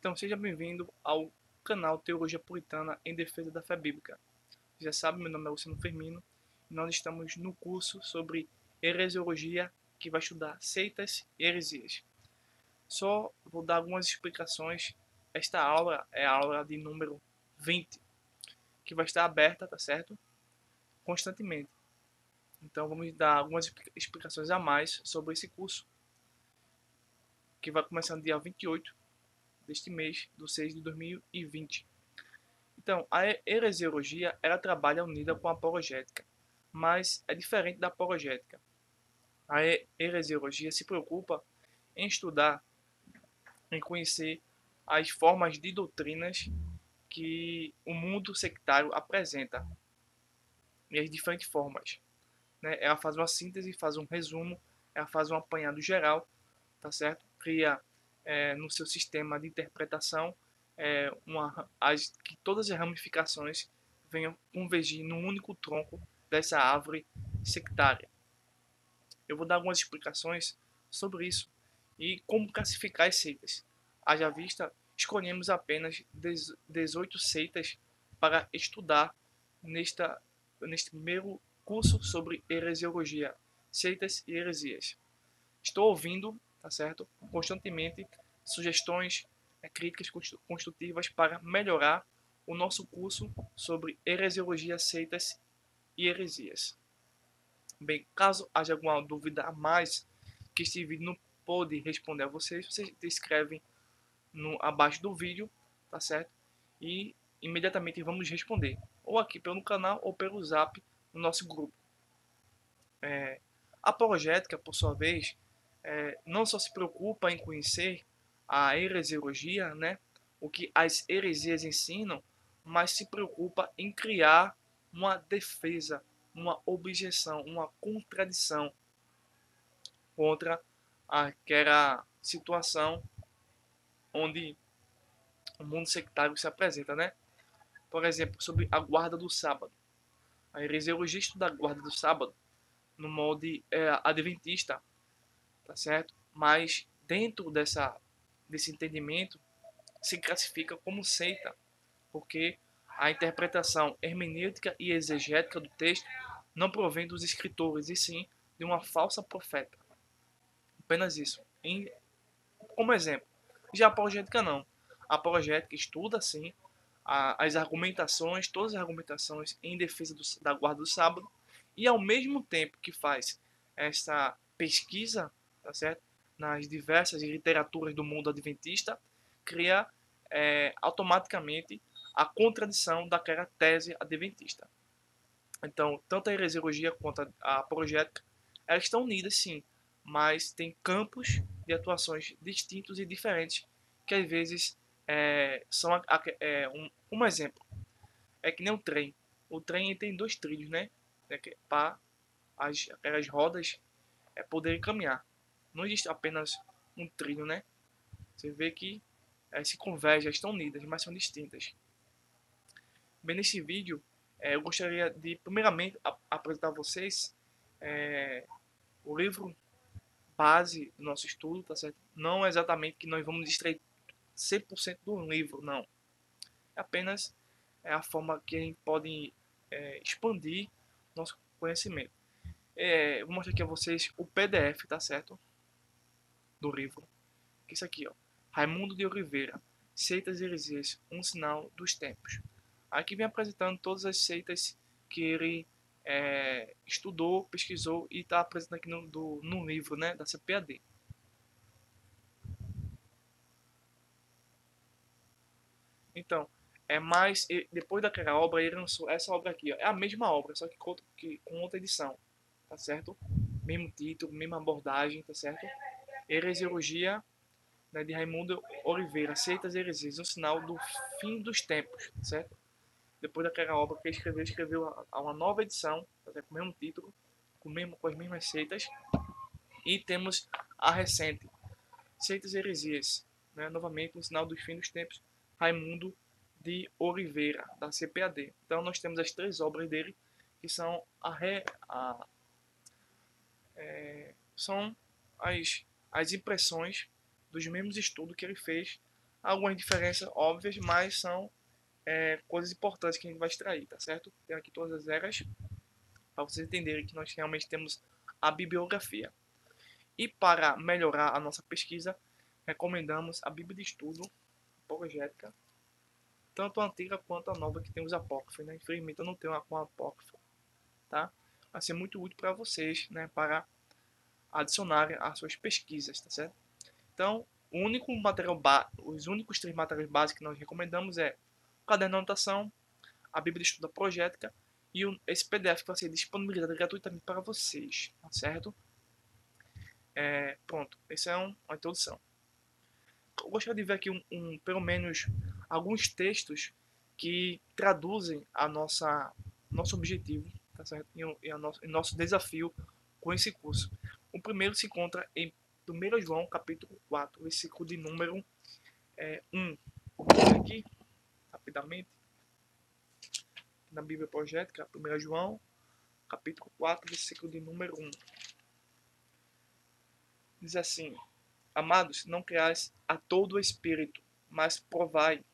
Então, seja bem-vindo ao canal Teologia Puritana em Defesa da Fé Bíblica. Você já sabe, meu nome é Luciano Firmino e nós estamos no curso sobre heresiologia, que vai estudar seitas e heresias. Só vou dar algumas explicações. Esta aula é a aula de número 20, que vai estar aberta, tá certo? Constantemente. Então, vamos dar algumas explicações a mais sobre esse curso, que vai começar no dia 28 deste mês, do 6 de 2020. Então, a heresiologia, ela trabalha unida com a apologética, mas é diferente da apologética. A heresiologia se preocupa em estudar, em conhecer as formas de doutrinas que o mundo sectário apresenta, e as diferentes formas, né? Ela faz uma síntese, faz um resumo, ela faz um apanhado geral, tá certo? Cria no seu sistema de interpretação que todas as ramificações venham convergir num único tronco dessa árvore sectária. Eu vou dar algumas explicações sobre isso e como classificar as seitas. Haja vista, escolhemos apenas 18 seitas para estudar neste primeiro curso sobre heresiologia, seitas e heresias. Estou ouvindo, tá certo, constantemente sugestões, críticas construtivas para melhorar o nosso curso sobre heresiologia, seitas e heresias. Bem, caso haja alguma dúvida a mais que este vídeo não pôde responder a vocês, vocês escrevem abaixo do vídeo, tá certo? E imediatamente vamos responder, ou aqui pelo canal ou pelo zap no nosso grupo. A apologética, por sua vez, não só se preocupa em conhecer a heresiologia, né, o que as heresias ensinam, mas se preocupa em criar uma defesa, uma objeção, uma contradição contra aquela situação onde o mundo sectário se apresenta, né? Por exemplo, sobre a guarda do sábado. A heresiologia estuda a guarda do sábado no molde adventista, tá certo? Mas dentro desse entendimento se classifica como seita, porque a interpretação hermenêutica e exegética do texto não provém dos escritores, e sim de uma falsa profeta. Apenas isso. Como exemplo, já a apologética não. A apologética estuda, sim, as argumentações, todas as argumentações em defesa da guarda do sábado, e ao mesmo tempo que faz essa pesquisa, tá certo? Nas diversas literaturas do mundo adventista, cria automaticamente a contradição daquela tese adventista. Então, tanto a heresiologia quanto a apologética, elas estão unidas sim, mas tem campos de atuações distintos e diferentes que às vezes são um exemplo. É que nem o trem. O trem tem dois trilhos, né? Para aquelas rodas poderem caminhar. Não existe apenas um trilho, né? Você vê que se convergem, estão unidas, mas são distintas. Bem, nesse vídeo, eu gostaria de, primeiramente, apresentar a vocês o livro base do nosso estudo, tá certo? Não é exatamente que nós vamos extrair 100% do livro, não. É apenas a forma que a gente pode expandir nosso conhecimento. Vou mostrar aqui a vocês o PDF, tá certo? Do livro. Que é isso aqui, ó. Raimundo de Oliveira, Seitas e Heresias, um sinal dos tempos. Aqui vem apresentando todas as seitas que ele estudou, pesquisou e está apresentando aqui no livro, né, da CPAD. Então, depois daquela obra, ele lançou essa obra aqui. Ó. É a mesma obra, só que com outra edição, tá certo? Mesmo título, mesma abordagem, tá certo? Heresiologia, né, de Raimundo Oliveira, Seitas e Heresias, um sinal do fim dos tempos, tá certo? Depois daquela obra que ele escreveu uma nova edição, tá certo? Com o mesmo título, com as mesmas seitas. E temos a recente, Seitas e Heresias, né? Novamente, um sinal do fim dos tempos, Raimundo de Oliveira, da CPAD. Então, nós temos as três obras dele, que são são as impressões dos mesmos estudos que ele fez Algumas diferenças óbvias, mas são coisas importantes que a gente vai extrair, tá certo? Tem aqui todas as eras para vocês entenderem que nós realmente temos a bibliografia. E para melhorar a nossa pesquisa, recomendamos a Bíblia de Estudo Apologética, tanto a antiga quanto a nova, que tem os apócrifos, né? Infelizmente eu não tenho uma apócrifa, tá? Vai ser muito útil para vocês, né? Para adicionarem às suas pesquisas, tá certo? Então, os únicos 3 materiais básicos que nós recomendamos é o caderno de anotação, a Bíblia de Estudo Apologética e esse PDF que vai ser disponibilizado gratuitamente para vocês, tá certo? Pronto, essa é uma introdução. Eu gostaria de ver aqui pelo menos alguns textos que traduzem nosso objetivo, tá certo? E nosso desafio com esse curso. O primeiro se encontra em 1 João, capítulo 4, versículo de número 1. Vou ler aqui, rapidamente, na Bíblia Projética, 1 João, capítulo 4, versículo de número 1. Diz assim: Amados, não creais a todo o espírito, mas provai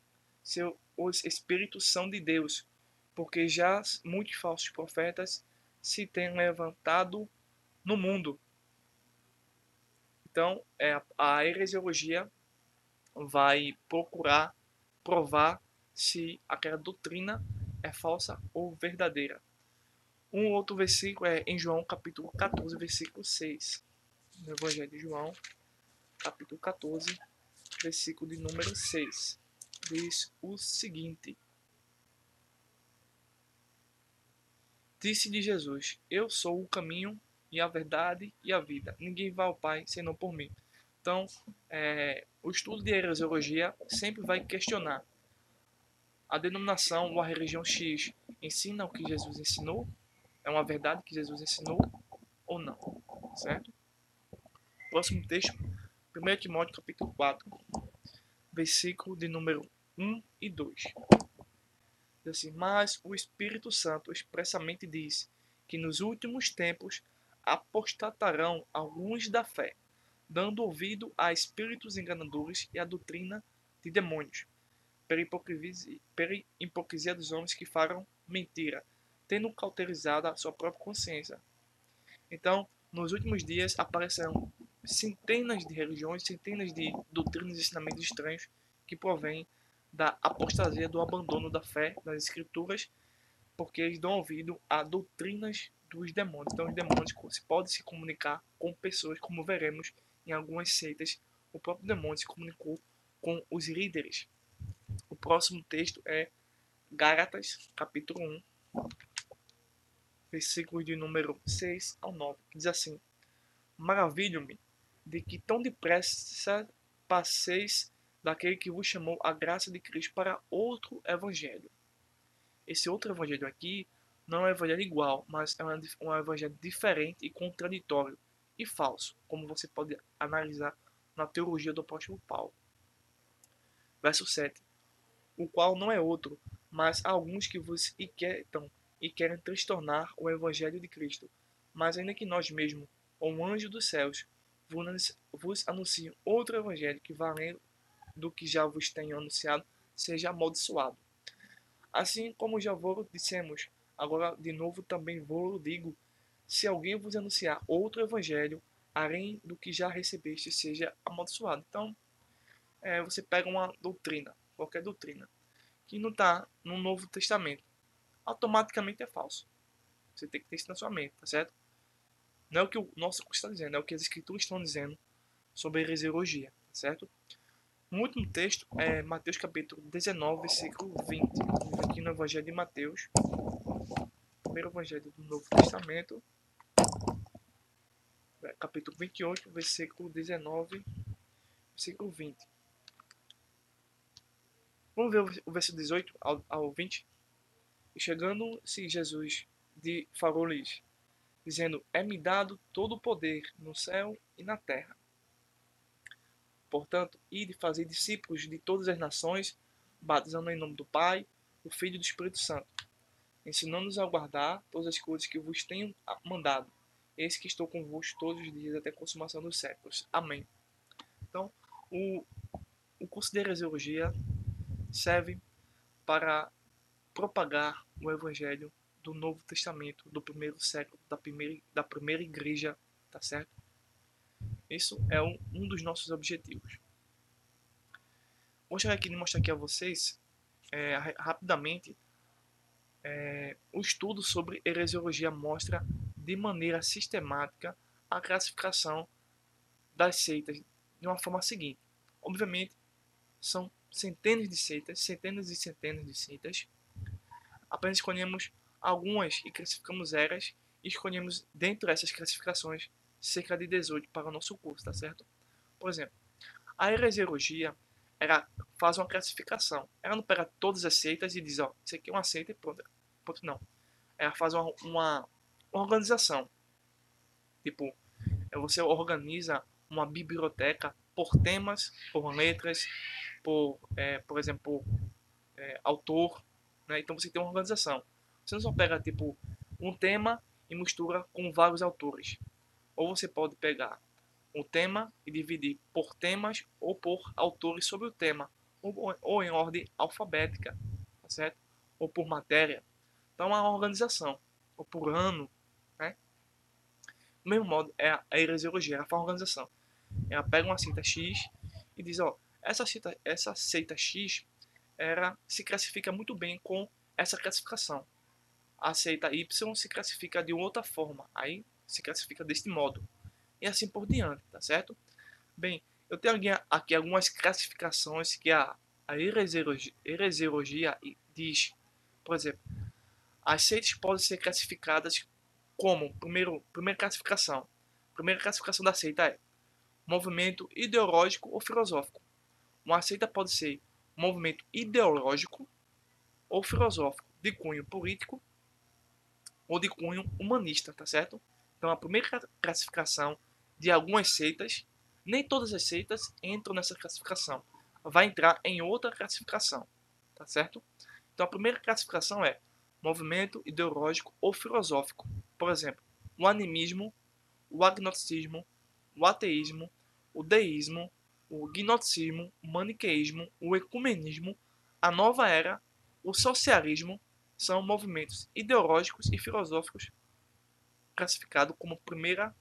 se os espíritos são de Deus, porque já muitos falsos profetas se têm levantado no mundo. Então, a heresiologia vai procurar provar se aquela doutrina é falsa ou verdadeira. Um outro versículo é em João capítulo 14, versículo 6. No Evangelho de João, capítulo 14, versículo de número 6. Diz o seguinte: Disse-lhe Jesus: Eu sou o caminho e a verdade e a vida. Ninguém vai ao Pai senão por mim. Então, o estudo de heresiologia sempre vai questionar a denominação ou a religião X ensina o que Jesus ensinou? É uma verdade que Jesus ensinou ou não? Certo? Próximo texto, 1 Timóteo capítulo 4, versículo de número 1 e 2. Diz assim: Mas o Espírito Santo expressamente diz que nos últimos tempos apostatarão alguns da fé, dando ouvido a espíritos enganadores e a doutrina de demônios, pela hipocrisia dos homens que falam mentira, tendo cauterizado a sua própria consciência. Então, nos últimos dias aparecerão centenas de religiões, centenas de doutrinas e ensinamentos estranhos que provêm da apostasia, do abandono da fé das escrituras, porque eles dão ouvido a doutrinas dos demônios. Então, os demônios podem se comunicar com pessoas, como veremos em algumas seitas. O próprio demônio se comunicou com os líderes. O próximo texto é Gálatas, capítulo 1, versículos de número 6 ao 9, que diz assim: Maravilho-me de que tão depressa passeis daquele que vos chamou a graça de Cristo para outro evangelho. Esse outro evangelho aqui não é um evangelho igual, mas é um evangelho diferente e contraditório e falso, como você pode analisar na teologia do apóstolo Paulo. Verso 7. O qual não é outro, mas alguns que vos inquietam e querem transtornar o evangelho de Cristo. Mas ainda que nós mesmos, ou um anjo dos céus, vos anuncie outro evangelho que, valendo do que já vos tenho anunciado, seja amaldiçoado. Assim como já vos dissemos, agora de novo também vos digo, se alguém vos anunciar outro evangelho, além do que já recebeste, seja amaldiçoado. Então, você pega uma doutrina, qualquer doutrina, que não está no Novo Testamento, automaticamente é falso. Você tem que ter isso na sua mente, tá certo? Não é o que o nosso curso está dizendo, é o que as escrituras estão dizendo sobre a heresiologia, tá certo? Um último texto é Mateus capítulo 19, versículo 20. Diz aqui no Evangelho de Mateus, primeiro Evangelho do Novo Testamento, capítulo 28, versículo 19, versículo 20. Vamos ver o versículo 18 ao 20? E chegando-se Jesus, falou-lhes, dizendo: É-me dado todo o poder no céu e na terra. Portanto, ide fazer discípulos de todas as nações, batizando em nome do Pai, do Filho e do Espírito Santo, ensinando-nos a guardar todas as coisas que vos tenho mandado. Eis que estou convosco todos os dias até a consumação dos séculos. Amém. Então, o curso de heresiologia serve para propagar o evangelho do Novo Testamento, do primeiro século, da primeira igreja, tá certo? Isso é um dos nossos objetivos. Gostaria aqui de mostrar aqui a vocês, rapidamente, o estudo sobre heresiologia mostra de maneira sistemática a classificação das seitas de uma forma seguinte. Obviamente, são centenas de seitas, centenas e centenas de seitas. Apenas escolhemos algumas e classificamos elas, e escolhemos dentro dessas classificações cerca de 18 para o nosso curso, tá certo? Por exemplo, a heresiologia, ela faz uma classificação. Ela não pega todas as seitas e diz, ó, isso aqui é uma seita e pronto. Pronto, não. Ela faz uma organização. Tipo, você organiza uma biblioteca por temas, por letras, por exemplo, autor, né? Então você tem uma organização. Você não só pega tipo um tema e mistura com vários autores. Ou você pode pegar um tema e dividir por temas ou por autores sobre o tema, ou em ordem alfabética, tá certo? Ou por matéria. Então é uma organização, ou por ano, né? Do mesmo modo é a heresiologia, ela faz uma organização. Ela pega uma seita X e diz, ó, essa seita X se classifica muito bem com essa classificação. A seita Y se classifica de outra forma, aí se classifica deste modo. E assim por diante, tá certo? Bem, eu tenho aqui algumas classificações que a heresiologia diz. Por exemplo, as seitas podem ser classificadas como, primeira classificação. Primeira classificação da seita é movimento ideológico ou filosófico. Uma seita pode ser um movimento ideológico ou filosófico, de cunho político ou de cunho humanista, tá certo? Então a primeira classificação de algumas seitas, nem todas as seitas entram nessa classificação, vai entrar em outra classificação, tá certo? Então a primeira classificação é movimento ideológico ou filosófico. Por exemplo, o animismo, o agnosticismo, o ateísmo, o deísmo, o gnosticismo, o maniqueísmo, o ecumenismo, a nova era, o socialismo são movimentos ideológicos e filosóficos classificados como primeira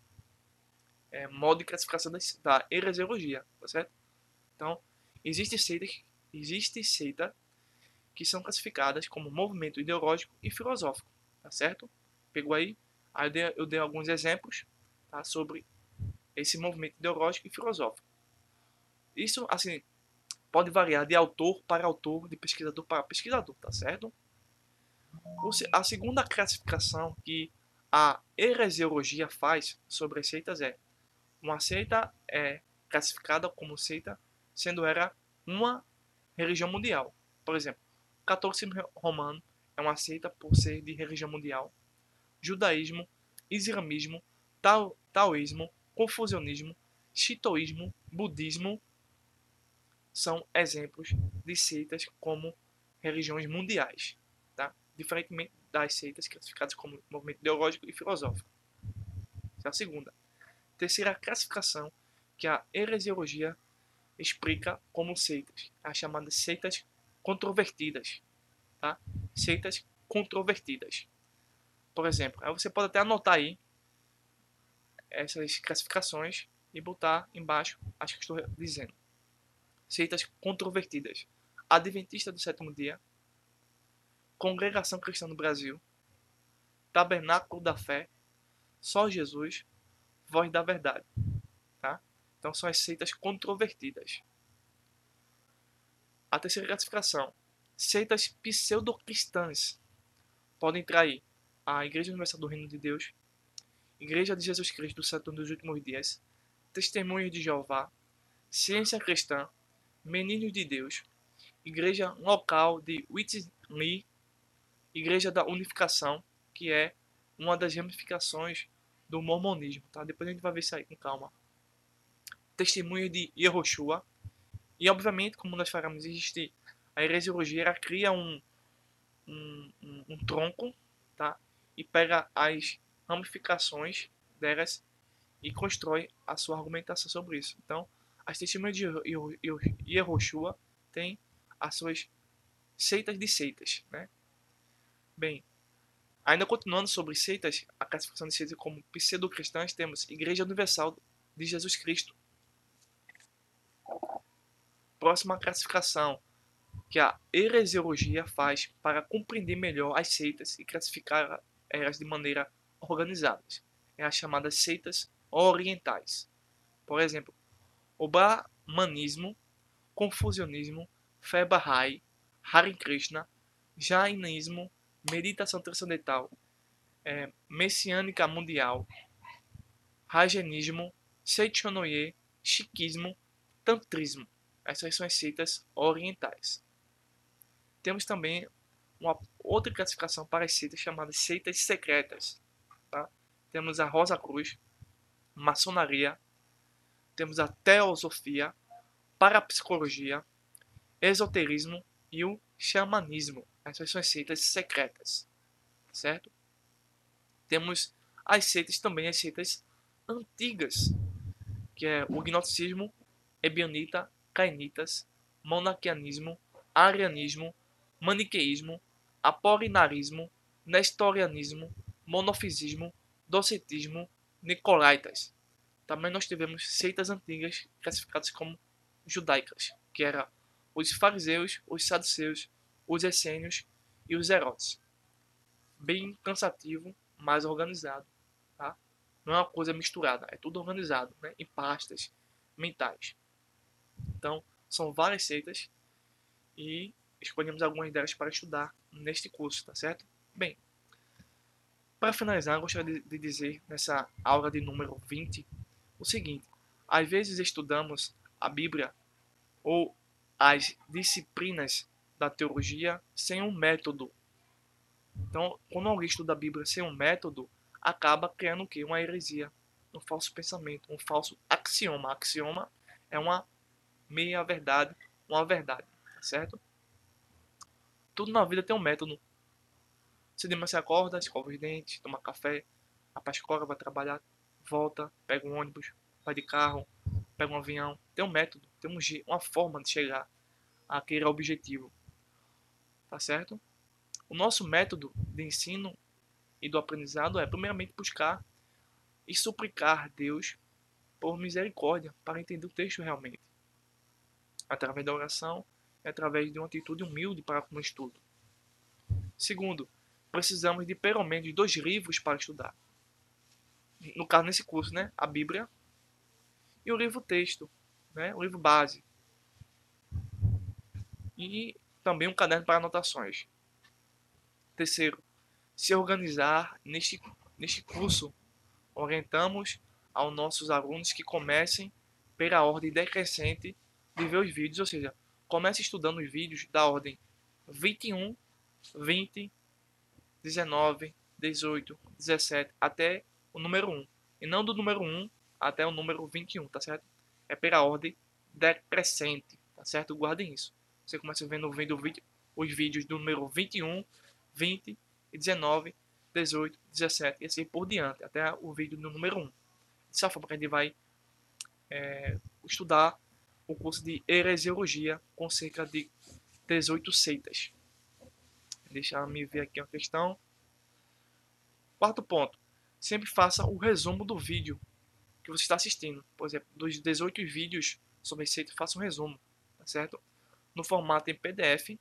modo de classificação da heresiologia, tá certo? Então, existe seita que são classificadas como movimento ideológico e filosófico, tá certo? Pegou aí? Aí eu dei alguns exemplos, tá, sobre esse movimento ideológico e filosófico. Isso, assim, pode variar de autor para autor, de pesquisador para pesquisador, tá certo? A segunda classificação que a heresiologia faz sobre as seitas é uma seita é classificada como seita sendo ela uma religião mundial. Por exemplo, o catolicismo romano é uma seita por ser de religião mundial. Judaísmo, islamismo, taoísmo, confucionismo, shintoísmo, budismo são exemplos de seitas como religiões mundiais, tá? Diferentemente das seitas classificadas como movimento ideológico e filosófico. Essa é a segunda. Terceira classificação que a heresiologia explica como seitas, as chamadas seitas controvertidas, tá? Seitas controvertidas. Por exemplo, aí você pode até anotar aí essas classificações e botar embaixo as que estou dizendo. Seitas controvertidas: Adventista do Sétimo Dia, Congregação Cristã do Brasil, Tabernáculo da Fé, Só Jesus, Voz da Verdade, tá? Então são as seitas controvertidas. A terceira classificação: seitas pseudo-cristãs. Podem entrar aí a Igreja Universal do Reino de Deus, Igreja de Jesus Cristo do Santo dos Últimos Dias, Testemunhas de Jeová, Ciência Cristã, Meninos de Deus, Igreja Local de Whitney, Igreja da Unificação, que é uma das ramificações do mormonismo, tá? Depois a gente vai ver isso aí com calma. Testemunhas de Yehoshua. E, obviamente, como nós falamos, existe a heresiologia, ela cria um tronco, tá? E pega as ramificações delas e constrói a sua argumentação sobre isso. Então, As testemunhas de Yehoshua têm as suas seitas de seitas, né? Bem, ainda continuando sobre seitas, a classificação de seitas como pseudo-cristãs, temos Igreja Universal de Jesus Cristo. Próxima classificação que a heresiologia faz para compreender melhor as seitas e classificar elas de maneira organizada. É as chamadas seitas orientais. Por exemplo, o Brahmanismo, Confucionismo, Fé Bahá'í, Hare Krishna, Jainismo, Meditação Transcendental, Messiânica Mundial, Rajanismo, Seitonoye, Sikhismo, Tantrismo. Essas são as seitas orientais. Temos também uma outra classificação para as seitas chamadas seitas secretas. Tá? Temos a Rosa Cruz, Maçonaria, temos a Teosofia, Parapsicologia, Esoterismo e o Xamanismo. Essas são as seitas secretas, certo? Temos as seitas também, as seitas antigas, que é o gnosticismo, ebionita, cainitas, monaquianismo, arianismo, maniqueísmo, apolinarismo, nestorianismo, monofisismo, docetismo, nicolaitas. Também nós tivemos seitas antigas classificadas como judaicas, que eram os fariseus, os saduceus, os essênios e os zerotes. Bem cansativo, mas organizado. Tá? Não é uma coisa misturada, é tudo organizado, né? Em pastas mentais. Então, são várias seitas e escolhemos algumas delas para estudar neste curso, tá certo? Bem, para finalizar, eu gostaria de dizer nessa aula de número 20 o seguinte: às vezes estudamos a Bíblia ou as disciplinas da teologia sem um método. Então, quando alguém estuda a Bíblia sem um método, acaba criando o quê? Uma heresia, um falso pensamento, um falso axioma. Axioma é uma meia verdade, uma verdade, tá certo? Tudo na vida tem um método. Se de manhã você acorda, escova os dentes, toma café, vai pra escola, vai trabalhar, volta, pega um ônibus, vai de carro, pega um avião. Tem um método, tem uma forma de chegar àquele objetivo, tá certo? O nosso método de ensino e do aprendizado é, primeiramente, buscar e suplicar a Deus por misericórdia para entender o texto realmente, através da oração e através de uma atitude humilde para com o estudo. Segundo, precisamos de pelo menos 2 livros para estudar. No caso, nesse curso, né? A Bíblia e o livro texto, né? O livro base. E também um caderno para anotações. Terceiro, se organizar neste curso. Orientamos aos nossos alunos que comecem pela ordem decrescente de ver os vídeos, ou seja, comece estudando os vídeos da ordem 21, 20, 19, 18, 17 até o número 1. E não do número 1 até o número 21, tá certo? É pela ordem decrescente, tá certo? Guardem isso. Você começa vendo os vídeos do número 21, 20, 19, 18, 17 e assim por diante, até o vídeo do número 1. Dessa forma que a gente vai estudar o curso de heresiologia com cerca de 18 seitas. Deixa eu ver aqui uma questão. Quarto ponto. Sempre faça o resumo do vídeo que você está assistindo. Por exemplo, dos 18 vídeos sobre receita, faça um resumo, tá certo? No formato em PDF,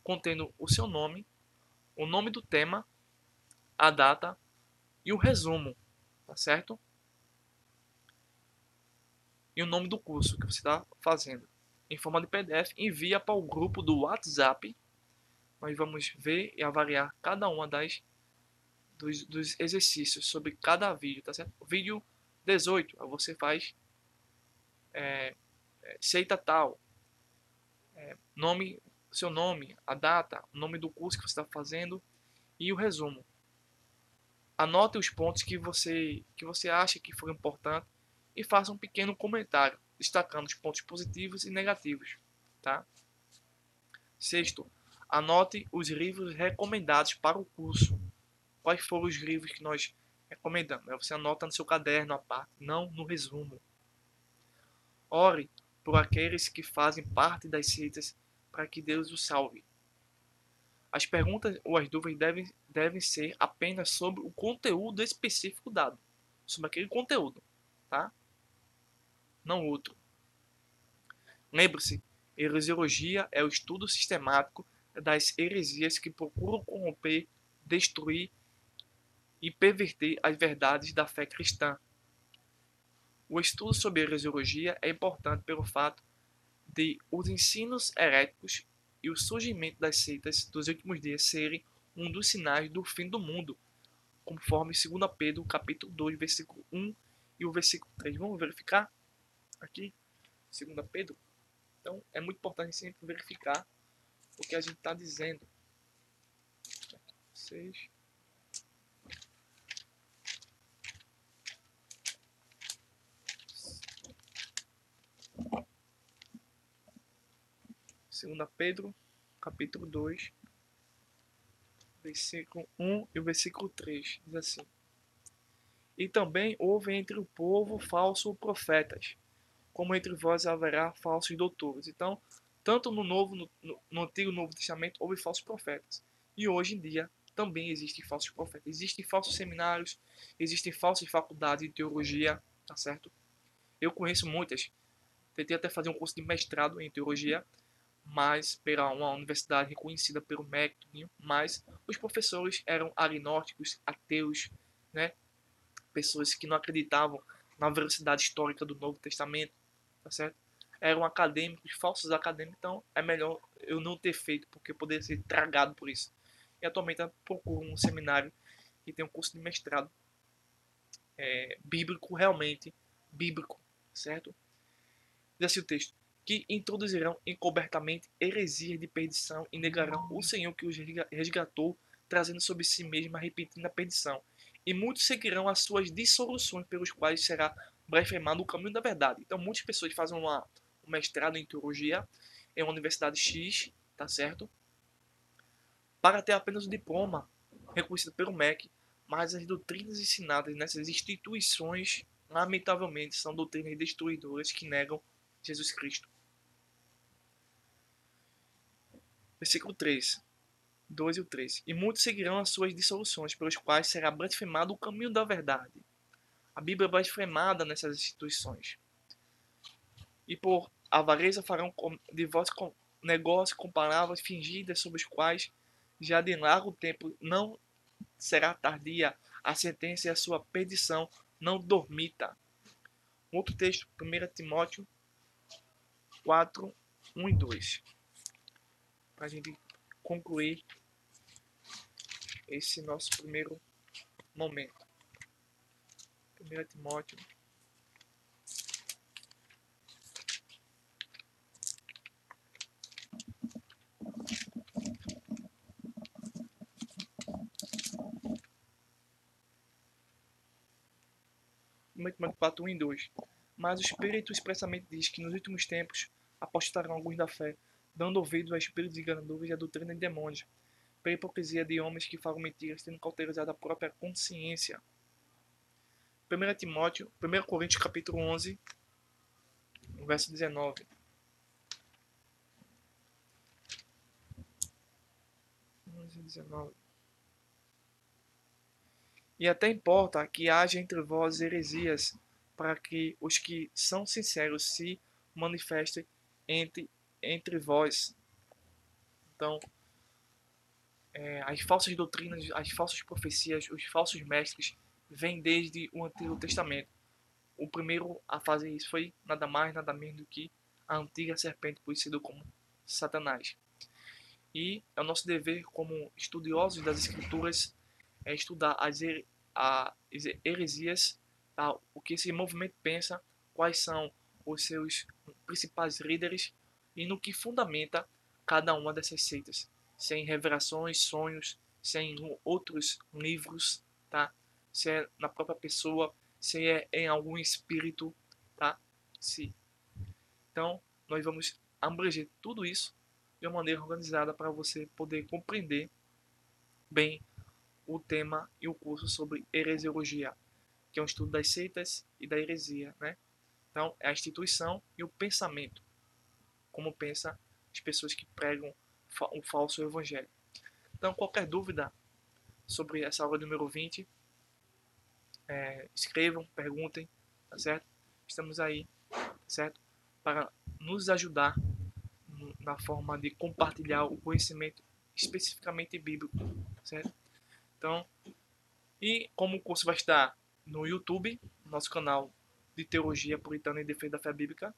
contendo o seu nome, o nome do tema, a data e o resumo, tá certo? E o nome do curso que você está fazendo. Em forma de PDF, envia para o grupo do WhatsApp. Nós vamos ver e avaliar cada uma dos exercícios sobre cada vídeo, tá certo? O vídeo 18, você faz seita tal, seu nome, a data, o nome do curso que você está fazendo e o resumo. Anote os pontos que você acha que foram importantes e faça um pequeno comentário, destacando os pontos positivos e negativos, tá? Sexto, anote os livros recomendados para o curso. Quais foram os livros que nós recomendamos? Você anota no seu caderno a parte, não no resumo. Ore por aqueles que fazem parte das seitas para que Deus os salve. As perguntas ou as dúvidas devem ser apenas sobre o conteúdo específico dado, sobre aquele conteúdo, tá? Não outro. Lembre-se, heresiologia é o estudo sistemático das heresias que procuram corromper, destruir e perverter as verdades da fé cristã. O estudo sobre heresiologia é importante pelo fato de os ensinos heréticos e o surgimento das seitas dos últimos dias serem um dos sinais do fim do mundo, conforme 2 Pedro, capítulo 2, versículo 1 e o versículo 3. Vamos verificar aqui, 2 Pedro? Então, é muito importante sempre verificar o que a gente está dizendo. 6. Segunda Pedro, capítulo 2, versículo 1 e o versículo 3. Diz assim: E também houve entre o povo falsos profetas, como entre vós haverá falsos doutores. Então, tanto no no Antigo e Novo Testamento houve falsos profetas. E hoje em dia também existem falsos profetas. Existem falsos seminários, existem falsas faculdades de teologia, tá certo? Eu conheço muitas. Tentei até fazer um curso de mestrado em teologia, mas pela uma universidade reconhecida pelo MEC, mas os professores eram agnósticos, ateus, né? Pessoas que não acreditavam na veracidade histórica do Novo Testamento, tá certo? Eram acadêmicos, falsos acadêmicos, então é melhor eu não ter feito, porque eu poderia ser tragado por isso. E atualmente eu procuro um seminário que tem um curso de mestrado bíblico, realmente bíblico, certo? Diz assim o texto: que introduzirão encobertamente heresias de perdição e negarão o Senhor que os resgatou, trazendo sobre si mesmo a repentina perdição. E muitos seguirão as suas dissoluções, pelos quais será blasfemado o caminho da verdade. Então, muitas pessoas fazem um mestrado em teologia em uma universidade X, tá certo? Para ter apenas o diploma reconhecido pelo MEC, mas as doutrinas ensinadas nessas instituições, lamentavelmente, são doutrinas destruidoras que negam Jesus Cristo. Versículo 3, 2 e o 3. E muitos seguirão as suas dissoluções, pelos quais será blasfemado o caminho da verdade. A Bíblia é blasfemada nessas instituições. E por avareza farão de vós negócio com palavras fingidas, sobre os quais já de largo tempo não será tardia a sentença e a sua perdição não dormita. Outro texto, 1 Timóteo 4, 1 e 2. Para a gente concluir esse nosso primeiro momento. 1 Timóteo. Timóteo 4, 1 e 2. Mas o Espírito expressamente diz que nos últimos tempos apostarão alguns da fé, dando ouvidos a espíritos enganadores e a doutrina de demônios, pela hipocrisia de homens que falam mentiras, tendo cauterizado a própria consciência. 1 Timóteo, 1 Coríntios capítulo 11, verso 19. 11, 19. E até importa que haja entre vós heresias, para que os que são sinceros se manifestem entre vós. Então, as falsas doutrinas, as falsas profecias, os falsos mestres vêm desde o Antigo Testamento. O primeiro a fazer isso foi nada mais, nada menos do que a antiga serpente, conhecida como Satanás. E é o nosso dever, como estudiosos das Escrituras, estudar as heresias, tá? O que esse movimento pensa, quais são os seus principais líderes e no que fundamenta cada uma dessas seitas. Se é em revelações, sonhos, se é em outros livros, tá? Se é na própria pessoa, se é em algum espírito, tá? Se. Então, nós vamos abranger tudo isso de uma maneira organizada para você poder compreender bem o tema e o curso sobre heresiologia, que é um estudo das seitas e da heresia, né? Então, é a instituição e o pensamento, como pensa as pessoas que pregam um falso evangelho. Então, qualquer dúvida sobre essa aula número 20, escrevam, perguntem, tá certo? Estamos aí, tá certo? Para nos ajudar na forma de compartilhar o conhecimento especificamente bíblico, tá certo? Então, e como o curso vai estar no YouTube, nosso canal de Teologia Puritana e Defesa da Fé Bíblica,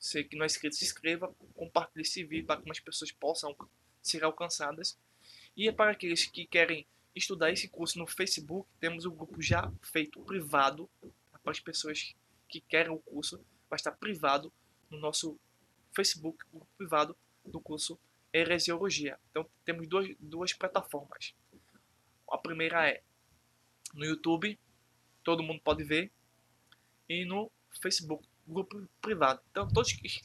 você que não é inscrito, se inscreva, compartilhe esse vídeo para que mais pessoas possam ser alcançadas. E para aqueles que querem estudar esse curso no Facebook, temos um grupo já feito privado, para as pessoas que querem o curso, vai estar privado no nosso Facebook, grupo privado do curso Heresiologia. Então temos duas plataformas. A primeira é no YouTube, todo mundo pode ver, e no Facebook, grupo privado. Então todos que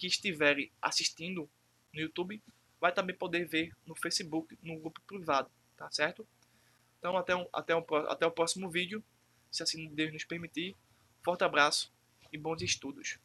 estiverem assistindo no YouTube vai também poder ver no Facebook, no grupo privado, tá certo? Então até o próximo vídeo, se assim Deus nos permitir. Forte abraço e bons estudos.